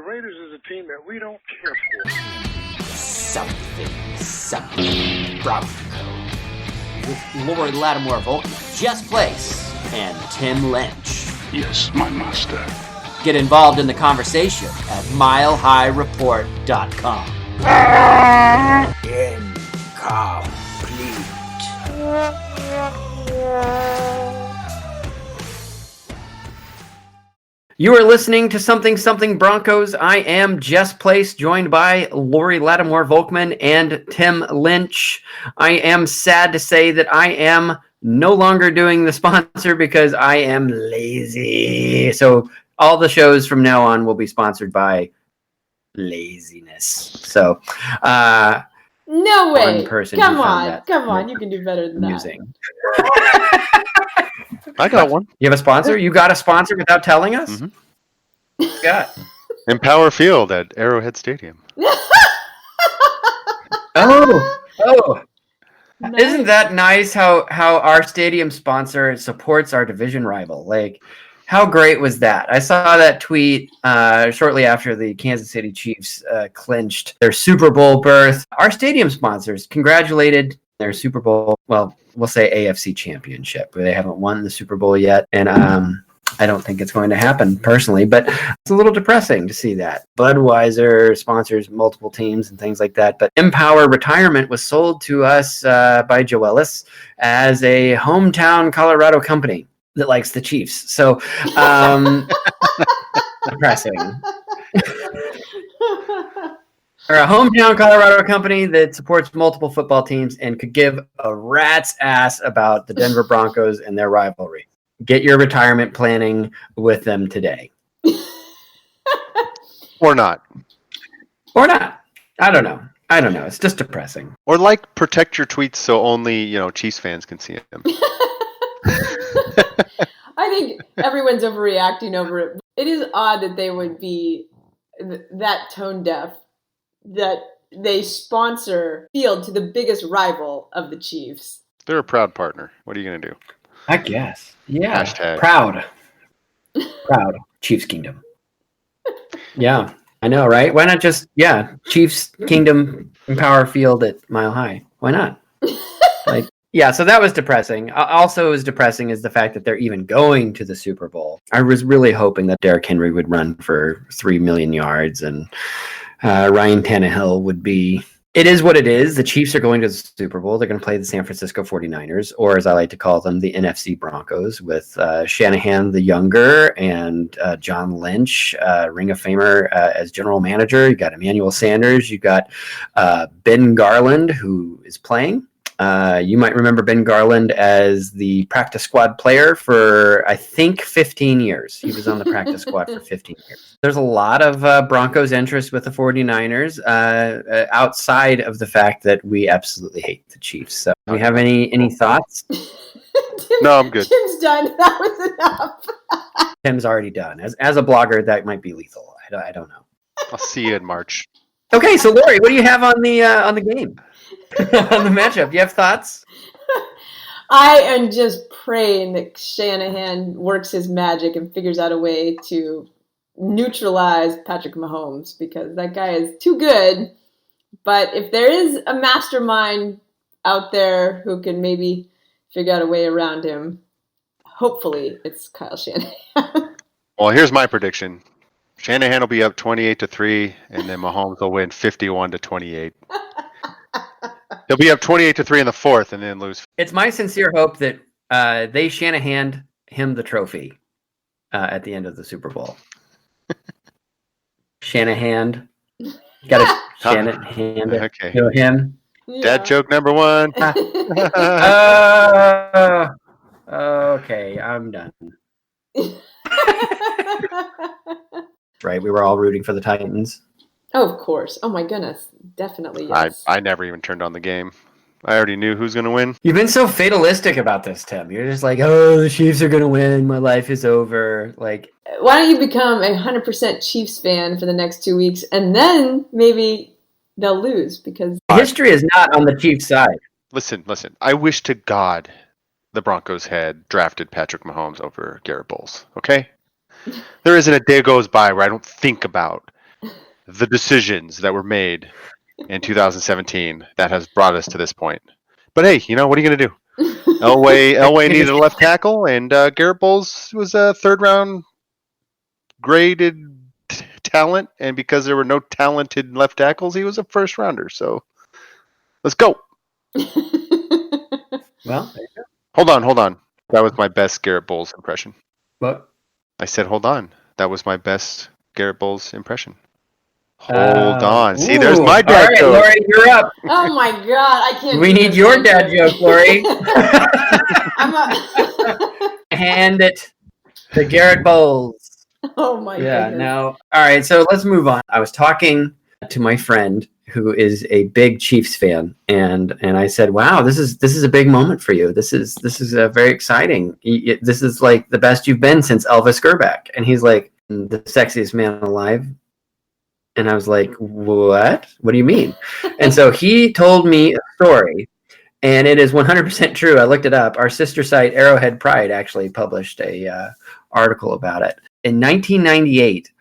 Raiders is a team that we don't care for. Something Broncos with Laurie Lattimore-Volkmann, Jess Place, and Tim Lynch. Yes, my master. Get involved in the conversation at milehighreport.com. Incomplete. You are listening to Something Something Broncos. I am Jess Place, joined by Laurie Lattimore-Volkmann and Tim Lynch. I am sad to say that I am no longer doing the sponsor because I am lazy. So all the shows from now on will be sponsored by laziness. So, no way. One person come on. You can do better than amusing. that. I got one. You have a sponsor? You got a sponsor without telling us? Mm-hmm. Yeah. Empower Field at Arrowhead Stadium. Oh. Nice. Isn't that nice how our stadium sponsor supports our division rival? Like, how great was that? I saw that tweet shortly after the Kansas City Chiefs clinched their Super Bowl berth. Our stadium sponsors congratulated their Super Bowl, well, we'll say AFC championship. They haven't won the Super Bowl yet, and I don't think it's going to happen personally, but it's a little depressing to see that. Budweiser sponsors multiple teams and things like that, but Empower Retirement was sold to us by Joe Ellis as a hometown Colorado company that likes the Chiefs. So, depressing. Or a hometown Colorado company that supports multiple football teams and could give a rat's ass about the Denver Broncos and their rivalry. Get your retirement planning with them today. Or not. Or not. I don't know. It's just depressing. Or protect your tweets so only, Chiefs fans can see them. I think everyone's overreacting over it. It is odd that they would be that tone deaf that they sponsor Field to the biggest rival of the Chiefs. They're a proud partner. What are you going to do? I guess. Yeah. Hashtag. Proud. Chiefs Kingdom. Yeah, I know, right? Why not just, Chiefs Kingdom Empower Field at Mile High? Why not? So that was depressing. Also, as depressing is the fact that they're even going to the Super Bowl. I was really hoping that Derrick Henry would run for 3 million yards and Ryan Tannehill would be... It is what it is. The Chiefs are going to the Super Bowl. They're going to play the San Francisco 49ers, or as I like to call them, the NFC Broncos, with Shanahan the Younger and John Lynch, Ring of Famer, as general manager. You got Emmanuel Sanders. You got Ben Garland, who is playing. You might remember Ben Garland as the practice squad player for, I think, 15 years. He was on the practice squad for 15 years. There's a lot of Broncos interest with the 49ers outside of the fact that we absolutely hate the Chiefs. So do we have any thoughts? No, I'm good. Tim's done. That was enough. Tim's already done. As a blogger, that might be lethal. I don't know. I'll see you in March. Okay, so Laurie, what do you have on the game? On the matchup, you have thoughts? I am just praying that Shanahan works his magic and figures out a way to neutralize Patrick Mahomes, because that guy is too good. But if there is a mastermind out there who can maybe figure out a way around him, hopefully it's Kyle Shanahan. Well, here's my prediction. Shanahan will be up 28-3, and then Mahomes will win 51-28. He'll be up 28-3 in the fourth, and then lose. It's my sincere hope that they Shanahan him the trophy at the end of the Super Bowl. Shanahan, got to Shanahan it to him. Yeah. Dad joke number one. Okay, I'm done. Right, we were all rooting for the Titans. Oh, of course. Oh, my goodness. Definitely, yes. I never even turned on the game. I already knew who's going to win. You've been so fatalistic about this, Tim. You're just like, oh, the Chiefs are going to win. My life is over. Like, why don't you become a 100% Chiefs fan for the next 2 weeks, and then maybe they'll lose, because history is not on the Chiefs' side. Listen. I wish to God the Broncos had drafted Patrick Mahomes over Garrett Bowles, okay? There isn't a day goes by where I don't think about the decisions that were made in 2017 that has brought us to this point. But hey, what are you going to do? Elway needed a left tackle, and Garrett Bowles was a third-round graded talent, and because there were no talented left tackles, he was a first-rounder. So let's go. Well, Hold on. That was my best Garrett Bowles impression. what? I said, hold on. That was my best Garrett Bowles impression. Hold on. See, there's my dad all right, joke. Lori, you're up. Oh my God, I can't. We do need this your anymore. dad joke, Lori. I'm Hand it to Garrett Bowles. oh my Yeah, goodness. no. All right, so let's move on. I was talking to my friend who is a big Chiefs fan, and I said, "Wow, this is a big moment for you. This is very exciting. This is like the best you've been since Elvis Gerback." And he's like, "The sexiest man alive." And I was like, "What? What do you mean?" And so he told me a story, and it is 100% true. I looked it up. Our sister site, Arrowhead Pride, actually published a article about it. In 1998,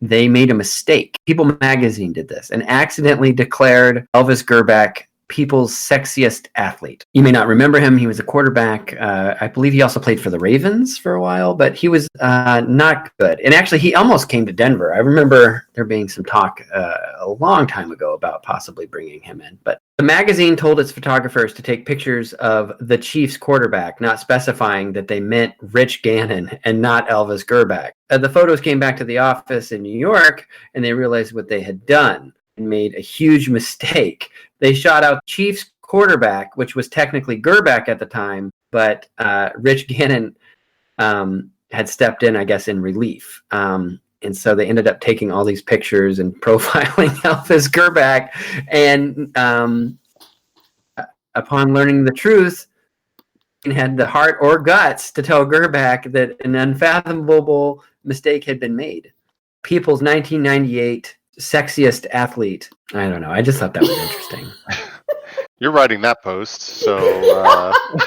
they made a mistake. People Magazine did this and accidentally declared Elvis Gerback people's sexiest athlete. You may not remember him. He was a quarterback. I believe he also played for the Ravens for a while, but he was not good. And actually, he almost came to Denver. I remember there being some talk a long time ago about possibly bringing him in. But the magazine told its photographers to take pictures of the Chiefs quarterback, not specifying that they meant Rich Gannon and not Elvis Gerback. The photos came back to the office in New York, and they realized what they had done and made a huge mistake. They shot out Chiefs quarterback, which was technically Gerback at the time, but Rich Gannon had stepped in, I guess, in relief. And so they ended up taking all these pictures and profiling Elvis Gerback. And upon learning the truth, he had the heart or guts to tell Gerback that an unfathomable mistake had been made. People's 1998 sexiest athlete. I don't know. I just thought that was interesting. You're writing that post, so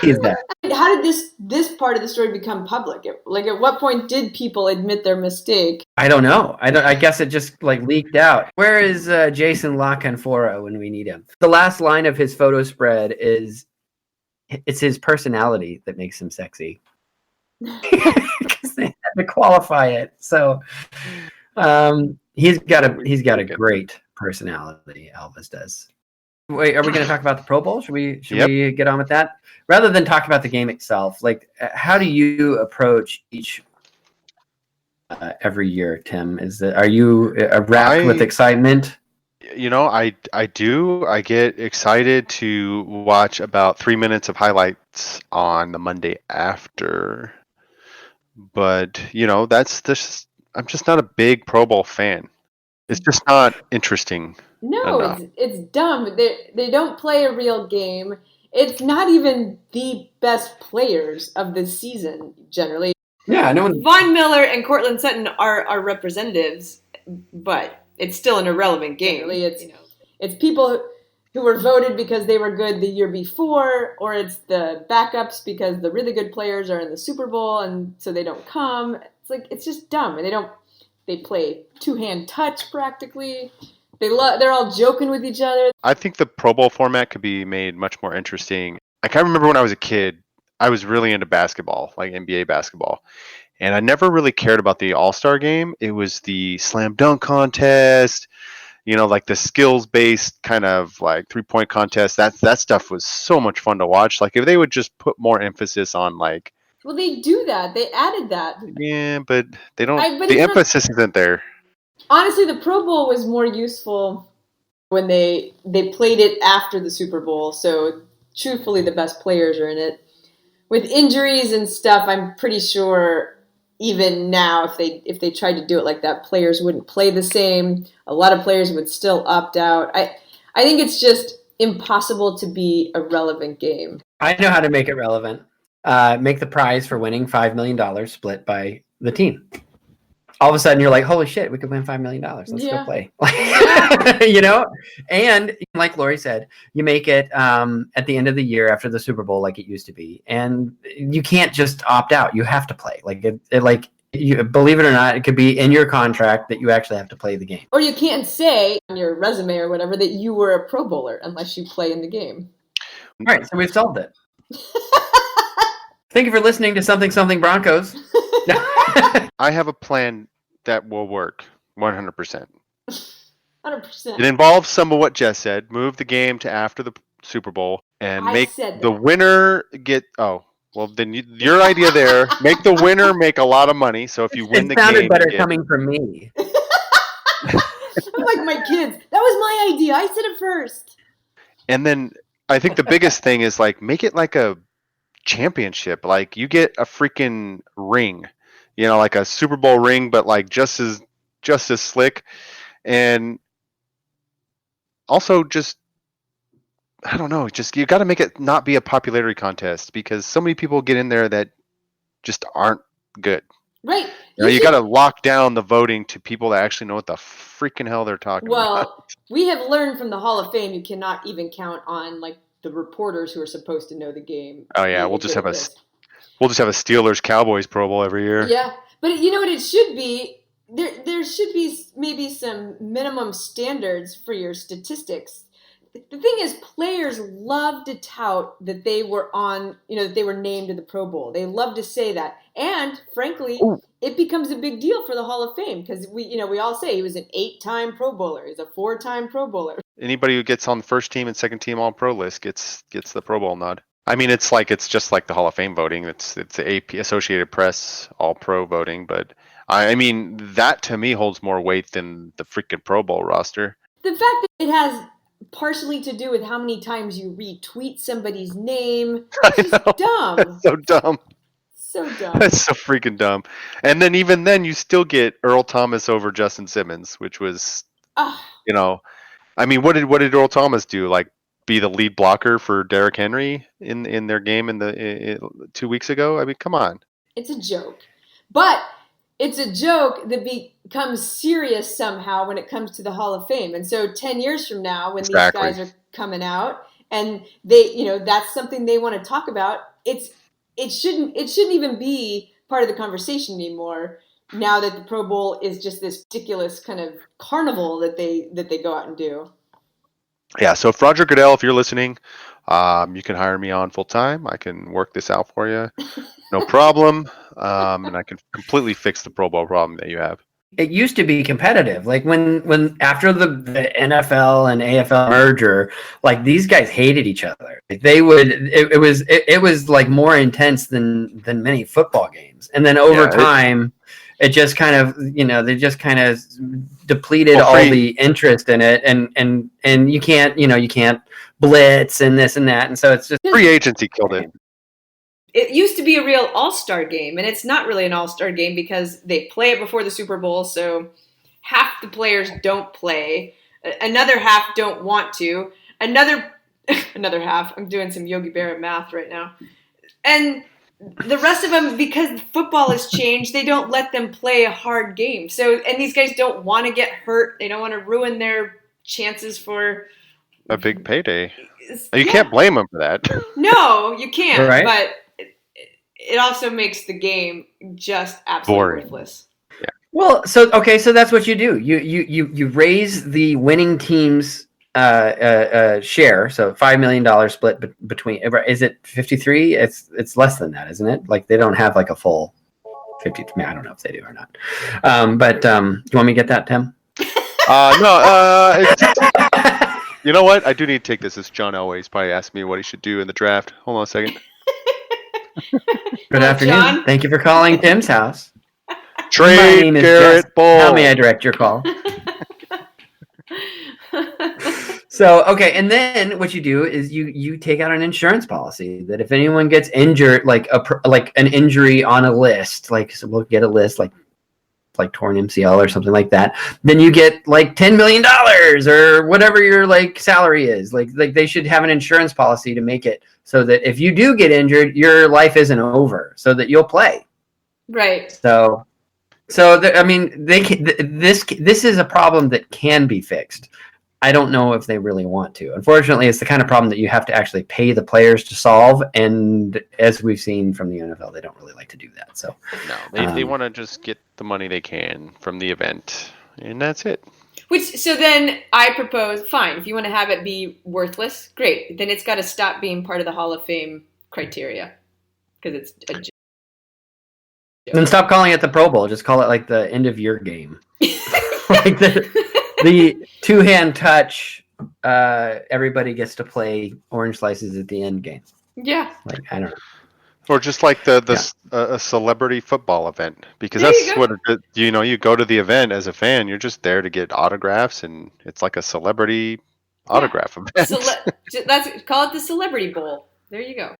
He's that. How did this part of the story become public? Like, at what point did people admit their mistake? I don't know. I guess it just leaked out. Where is Jason La Canfora when we need him? The last line of his photo spread is, "It's his personality that makes him sexy." Because they had to qualify it. So he's got a great personality. Elvis does. Wait, are we going to talk about the Pro Bowl? Should we get on with that rather than talk about the game itself? Like, how do you approach each every year, Tim? Are you wrapped with excitement? I do. I get excited to watch about 3 minutes of highlights on the Monday after. But that's just, I'm just not a big Pro Bowl fan. It's just not interesting. No, it's dumb. They don't play a real game. It's not even the best players of the season generally. Yeah, no one. Von Miller and Cortland Sutton are representatives, but it's still an irrelevant game. Really, it's people who were voted because they were good the year before, or it's the backups because the really good players are in the Super Bowl and so they don't come. It's just dumb, and they play two-hand touch practically. They're all joking with each other. I think the Pro Bowl format could be made much more interesting. I can remember when I was a kid, I was really into basketball, like NBA basketball. And I never really cared about the All-Star game. It was the slam dunk contest, like the skills-based kind of like three-point contest. That stuff was so much fun to watch. Like if they would just put more emphasis on like. Well, they do that. They added that. Yeah, but they don't. The emphasis isn't there. Honestly, the Pro Bowl was more useful when they played it after the Super Bowl. So truthfully, the best players are in it. With injuries and stuff, I'm pretty sure even now, if they tried to do it like that, players wouldn't play the same. A lot of players would still opt out. I think it's just impossible to be a relevant game. I know how to make it relevant. Make the prize for winning $5 million split by the team. All of a sudden, you're like, holy shit, we could win $5 million. Let's go play. And like Laurie said, you make it at the end of the year after the Super Bowl like it used to be. And you can't just opt out. You have to play. You believe it or not, it could be in your contract that you actually have to play the game. Or you can't say on your resume or whatever that you were a Pro Bowler unless you play in the game. All right, so we've solved it. Thank you for listening to Something Something Broncos. I have a plan that will work 100%. 100%. It involves some of what Jess said. Move the game to after the Super Bowl and I make said the that. winner get. Oh, well, then your idea there. Make the winner make a lot of money. So if you win the It sounded game, better you get- coming from me. I'm like my kids. That was my idea. I said it first. And then I think the biggest thing is like make it like a championship. Like you get a freaking ring, like a Super Bowl ring, but like just as slick. And also just, I don't know, just you got to make it not be a popularity contest because so many people get in there that just aren't good. Right. You got to lock down the voting to people that actually know what the freaking hell they're talking about. Well, we have learned from the Hall of Fame you cannot even count on like the reporters who are supposed to know the game. Oh yeah, we'll just have a Steelers Cowboys Pro Bowl every year. Yeah, but you know what it should be? There should be maybe some minimum standards for your statistics. The thing is, players love to tout that they were on, that they were named to the Pro Bowl. They love to say that. And frankly, it becomes a big deal for the Hall of Fame because we all say he was an 8-time Pro Bowler. He's a 4-time Pro Bowler. Anybody who gets on the first team and second team All Pro list gets the Pro Bowl nod. I mean, it's just like the Hall of Fame voting. It's the AP Associated Press All Pro voting, but I mean that to me holds more weight than the freaking Pro Bowl roster. The fact that it has partially to do with how many times you retweet somebody's name, which is dumb. That's so dumb. So dumb. That's so freaking dumb. And then even then, you still get Earl Thomas over Justin Simmons, which was, I mean, what did Earl Thomas do? Like, be the lead blocker for Derrick Henry in their game in 2 weeks ago? I mean, come on. It's a joke. But it's a joke that becomes serious somehow when it comes to the Hall of Fame. And so 10 years from now, when these guys are coming out and they, that's something they want to talk about, it shouldn't even be part of the conversation anymore. Now that the Pro Bowl is just this ridiculous kind of carnival that they go out and do. Yeah. So if Roger Goodell, if you're listening, you can hire me on full time. I can work this out for you. No problem. And I can completely fix the Pro Bowl problem that you have. It used to be competitive. Like when after the NFL and AFL merger, like these guys hated each other. Like they would. It was like more intense than many football games. And then over time, it just kind of they just kind of depleted all the interest in it. And you can't blitz and this and that. And so it's just free agency killed it. It used to be a real all-star game, and it's not really an all-star game because they play it before the Super Bowl, so half the players don't play. Another half don't want to. Another half, I'm doing some Yogi Berra math right now. And the rest of them, because football has changed, they don't let them play a hard game. And these guys don't want to get hurt. They don't want to ruin their chances for a big payday. You can't blame them for that. No, you can't, right? But it also makes the game just absolutely worthless. Yeah. Well, so that's what you do. You raise the winning team's share, so $5 million split between. Is it 53? It's less than that, isn't it? Like they don't have like a full 50. I don't know if they do or not. But you want me to get that, Tim? No. You know what? I do need to take this. As John Elway. He's probably asked me what he should do in the draft. Hold on a second. Good afternoon. John? Thank you for calling Tim's house. Trade My name is Garrett Jess. Ball. How may I direct your call? So, okay, and then what you do is you take out an insurance policy that if anyone gets injured, like an injury on a list, like so we'll get a list like torn MCL or something like that, then you get like $10 million or whatever your like salary is. Like they should have an insurance policy to make it so that if you do get injured, your life isn't over, so that you'll play. Right. I mean, this is a problem that can be fixed. I don't know if they really want to. Unfortunately, it's the kind of problem that you have to actually pay the players to solve. And as we've seen from the NFL, they don't really like to do that. So no, they want to just get the money they can from the event, and that's it. So then I propose, fine, if you want to have it be worthless, great. Then it's got to stop being part of the Hall of Fame criteria because it's then stop calling it the Pro Bowl. Just call it like the end of year game. Like the two-hand touch, everybody gets to play orange slices at the end game. Yeah. Like, I don't know. Or just like a celebrity football event, because There that's what you go to the event as a fan. You're just there to get autographs, and it's like a celebrity autograph event. Call it the Celebrity Bowl. There you go.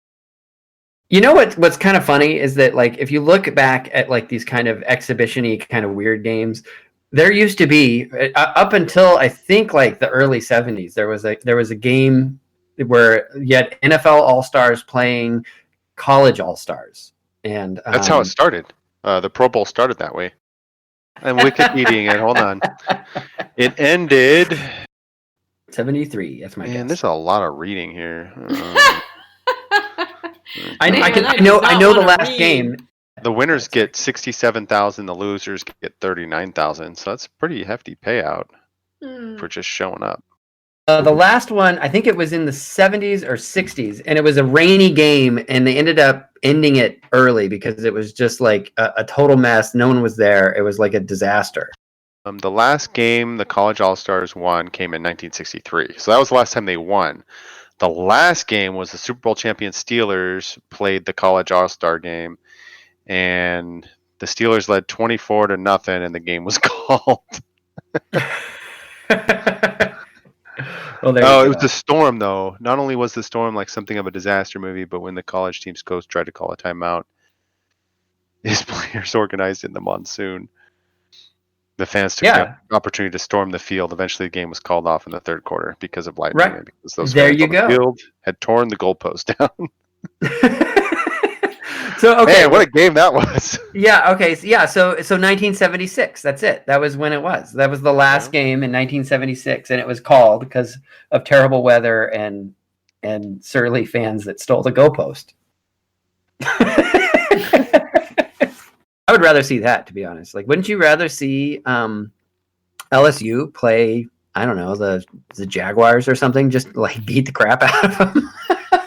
You know what's kind of funny is that, like, if you look back at like these kind of exhibition-y kind of weird games, there used to be up until I think like the early 70s, there was a game where you had NFL All-Stars playing college All-Stars, and that's how it started. The Pro Bowl started that way. I'm Wikipediaing it. Hold on. It ended 73. That's my guess. There's a lot of reading here. I know the last game. The winners get 67,000. The losers get 39,000. So that's a pretty hefty payout for just showing up. The last one, I think it was in the 70s or 60s, and it was a rainy game, and they ended up ending it early because it was just like a total mess. No one was there. It was like a disaster. The last game the College All-Stars won came in 1963. So that was the last time they won. The last game was the Super Bowl champion Steelers played the College All-Star game, and the Steelers led 24-0, and the game was called. Well, it was the storm, though. Not only was the storm like something of a disaster movie, but when the college team's coach tried to call a timeout, his players organized in the monsoon. The fans took the opportunity to storm the field. Eventually, the game was called off in the third quarter because of lightning. Right. And because those there fans you on go. The field had torn the goalpost down. So okay, man, what a game that was! Yeah. Okay. So 1976. That's it. That was when it was. That was the last game in 1976, and it was called because of terrible weather and surly fans that stole the goalpost. I would rather see that, to be honest. Like, wouldn't you rather see LSU play? I don't know, the Jaguars or something. Just like beat the crap out of them.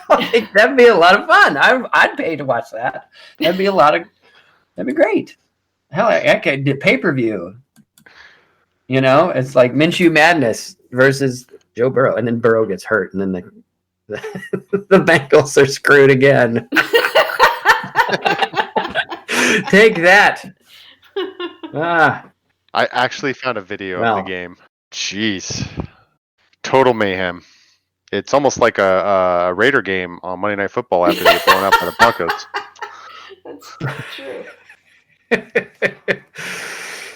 Like, that'd be a lot of fun. I'd pay to watch that. That'd be great. Hell, I could do pay-per-view. You know, it's like Minshew Madness versus Joe Burrow, and then Burrow gets hurt, and then the Bengals are screwed again. Take that. I actually found a video of the game. Jeez. Total mayhem. It's almost like a Raider game on Monday Night Football after they get blown up by the Broncos. That's true.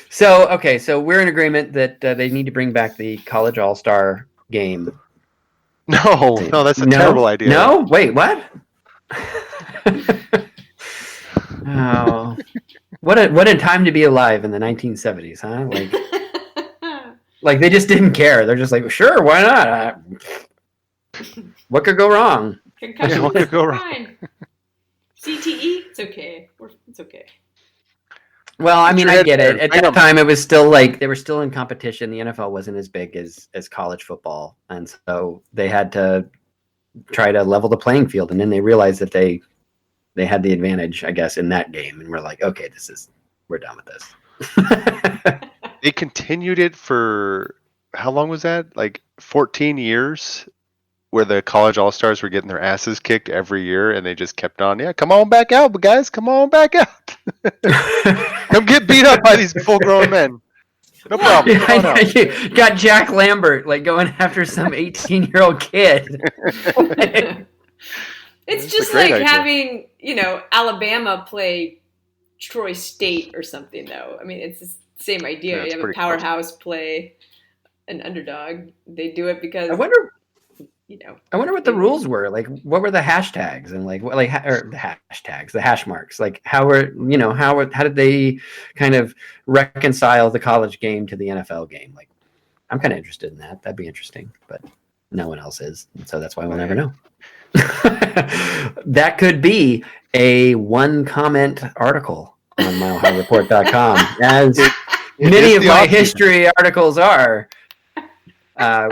So we're in agreement that they need to bring back the College All-Star game. No, that's a terrible idea. No? Wait, what? Oh, what a time to be alive in the 1970s, huh? Like they just didn't care. They're just like, sure, why not? What could go wrong? What could go wrong? CTE, it's okay. It's okay. Well, I mean, I get it. At that time, it was still like they were still in competition. The NFL wasn't as big as college football, and so they had to try to level the playing field. And then they realized that they had the advantage, I guess, in that game. And we're like, okay, we're done with this. They continued it for, how long was that? Like 14 years, where the college all-stars were getting their asses kicked every year, and they just kept on, come on back out, guys, come on back out. Come get beat up by these full-grown men. No problem. You got Jack Lambert like going after some 18-year-old kid. It's just like having, Alabama play Troy State or something, though. I mean, it's the same idea. Yeah, you have a powerhouse play an underdog. They do it because I wonder what the rules were. Like, what were the hashtags and the hashtags, the hash marks? Like, how did they kind of reconcile the college game to the NFL game? Like, I'm kind of interested in that. That'd be interesting, but no one else is. So that's why we'll never know. That could be a one comment article on milehighreport.com, as many of my history articles are,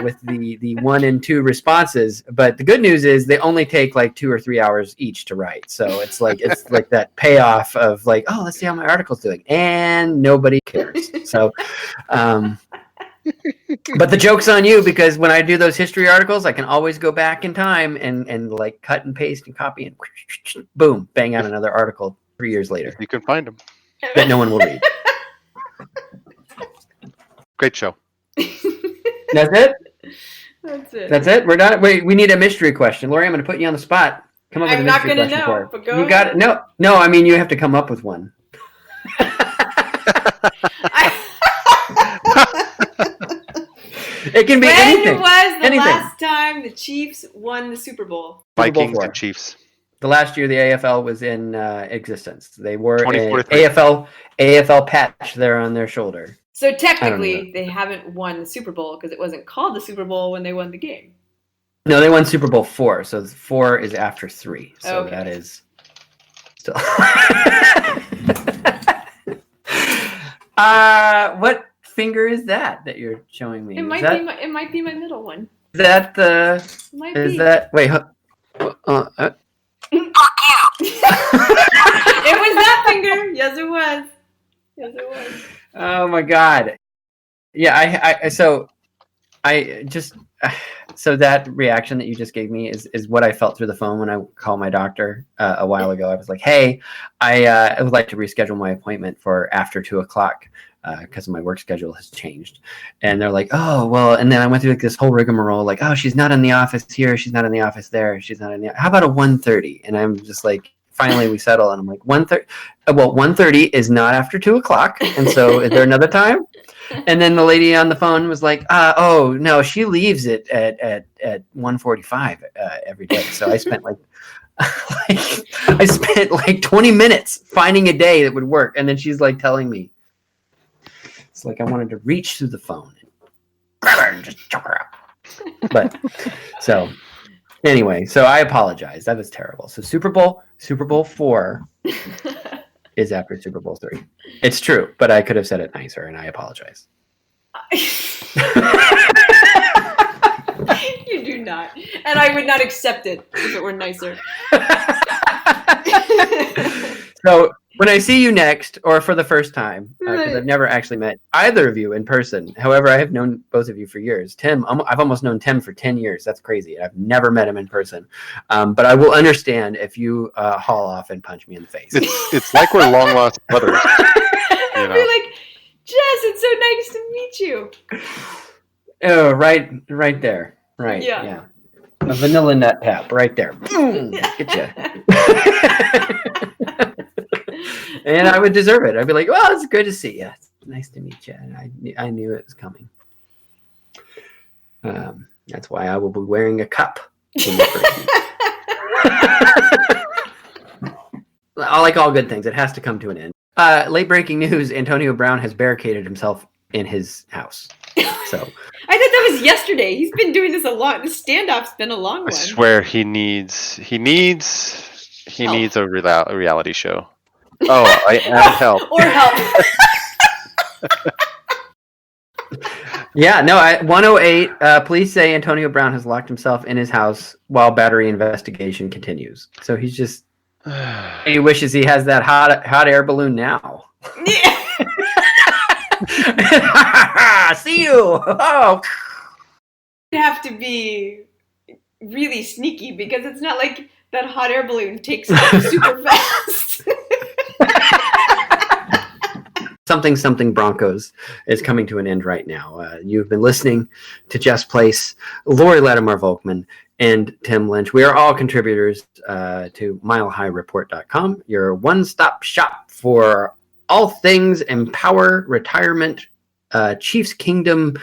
with the 1 and 2 responses. But the good news is they only take like 2 or 3 hours each to write. So it's like that payoff of like, oh, let's see how my article's doing, and nobody cares. So, but the joke's on you, because when I do those history articles, I can always go back in time and like cut and paste and copy and boom, bang out another article 3 years later. You can find them. That no one will read. Great show. That's it? That's it. That's it? We're done? Wait, we need a mystery question. Lori, I'm going to put you on the spot. Come up with a mystery question. I'm not going to know, but go ahead. Got it. No, I mean, you have to come up with one. It can be anything. When was the last time the Chiefs won the Super Bowl? Vikings and Chiefs. The last year the AFL was in existence. They were an 2043. AFL patch there on their shoulder. So technically, they haven't won the Super Bowl because it wasn't called the Super Bowl when they won the game. No, they won Super Bowl 4. So 4 is after 3. So that is still. What finger is that you're showing me? It might be my middle one. Is that the? Might is be. that? Wait. It was that finger. Yes, it was. Yes, it was. Oh my God. Yeah. So that reaction that you just gave me is what I felt through the phone when I called my doctor a while ago. I was like, hey, I would like to reschedule my appointment for after 2:00 because my work schedule has changed. And they're like, oh, well, and then I went through like this whole rigmarole, like, oh, she's not in the office here. She's not in the office there. She's not in the, how about a 1:30? And I'm just like, finally we settle. And I'm like, 1:30. Well, 1:30 is not after 2:00. And so is there another time? And then the lady on the phone was like, oh, no, she leaves it at 1:45 every day. So I spent like 20 minutes finding a day that would work. And then she's like telling me, it's like I wanted to reach through the phone and grab her and just choke her up. But so anyway, so I apologize. That was terrible. So Super Bowl 4 is after Super Bowl 3. It's true, but I could have said it nicer, and I apologize. You do not. And I would not accept it if it were nicer. So when I see you next, or for the first time, because I've never actually met either of you in person. However, I have known both of you for years. Tim, I've almost known Tim for 10 years. That's crazy. I've never met him in person. But I will understand if you haul off and punch me in the face. It's like we're long lost brothers. I'd be like, Jess, it's so nice to meet you. Oh, right there. Right. Yeah. A vanilla nut tap right there. Boom. Get you. And I would deserve it. I'd be like, well, it's good to see you. It's nice to meet you. And I knew it was coming. That's why I will be wearing a cup. Like all good things, it has to come to an end. Late breaking news, Antonio Brown has barricaded himself in his house. So I thought that was yesterday. He's been doing this a lot. The standoff's been a long one. I swear he needs a reality show. Oh, I am help. Or help. Yeah, no, 108, police say Antonio Brown has locked himself in his house while battery investigation continues. So he's just, he wishes he has that hot air balloon now. Yeah. See you. Oh. You have to be really sneaky because it's not like that hot air balloon takes off super fast. Something Something Broncos is coming to an end right now. You've been listening to Jess Place, Laurie Lattimore-Volkmann, and Tim Lynch. We are all contributors to milehighreport.com, your one-stop shop for all things Empower, retirement, Chiefs Kingdom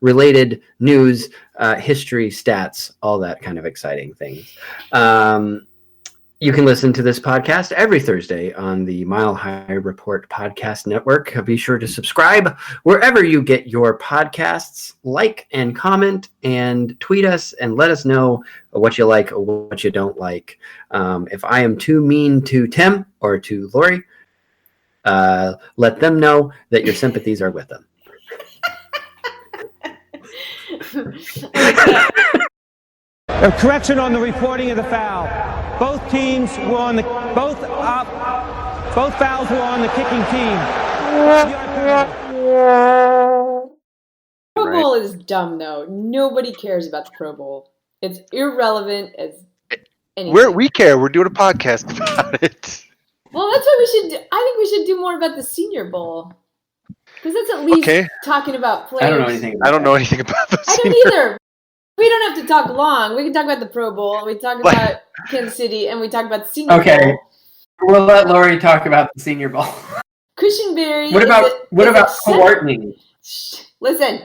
related news, history, stats, all that kind of exciting things. You can listen to this podcast every Thursday on the Mile High Report Podcast Network. Be sure to subscribe wherever you get your podcasts. Like and comment and tweet us and let us know what you like or what you don't like. If I am too mean to Tim or to Laurie, let them know that your sympathies are with them. A correction on the reporting of the foul. Both fouls were on the kicking team. Pro Bowl is dumb, though. Nobody cares about the Pro Bowl. It's irrelevant as anything. We care. We're doing a podcast about it. Well, that's what we should do. I think we should do more about the Senior Bowl. Because that's at least talking about players. I don't know anything about I don't know anything about this. I don't either. We don't have to talk long. We can talk about the Pro Bowl. We talk about Kansas City, and we talk about the Senior Bowl. Okay, we'll let Laurie talk about the Senior Bowl. Cushionberry. What about coordinating? Listen,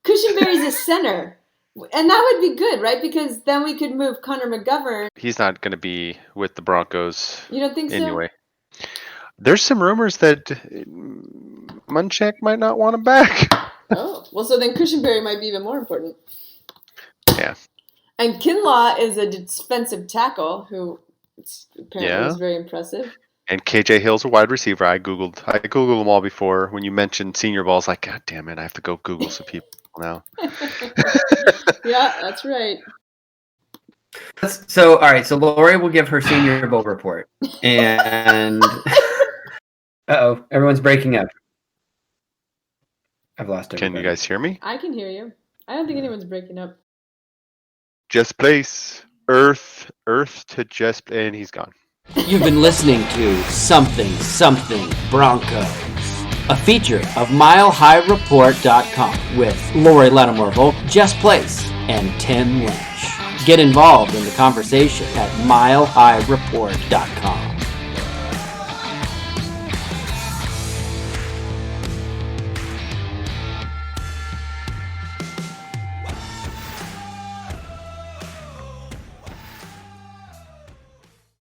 Cushionberry's a center, and that would be good, right? Because then we could move Connor McGovern. He's not going to be with the Broncos. You don't think so? Anyway, there's some rumors that Munchak might not want him back. Oh, well, so then Cushionberry might be even more important. Yeah. And Kinlaw is a defensive tackle who apparently is very impressive. And KJ Hill's a wide receiver. I Googled them all before. When you mentioned Senior Bowl, I was like, God damn it, I have to go Google some people now. Yeah, that's right. So, all right. So Laurie will give her Senior Bowl report. And uh-oh, everyone's breaking up. I've lost everybody. Can you guys hear me? I can hear you. I don't think anyone's breaking up. Jess Place. Earth to Jess, and he's gone. You've been listening to Something Something Broncos, a feature of MileHighReport.com with Laurie Lattimore-Volkmann, Jess Place, and Tim Lynch. Get involved in the conversation at MileHighReport.com.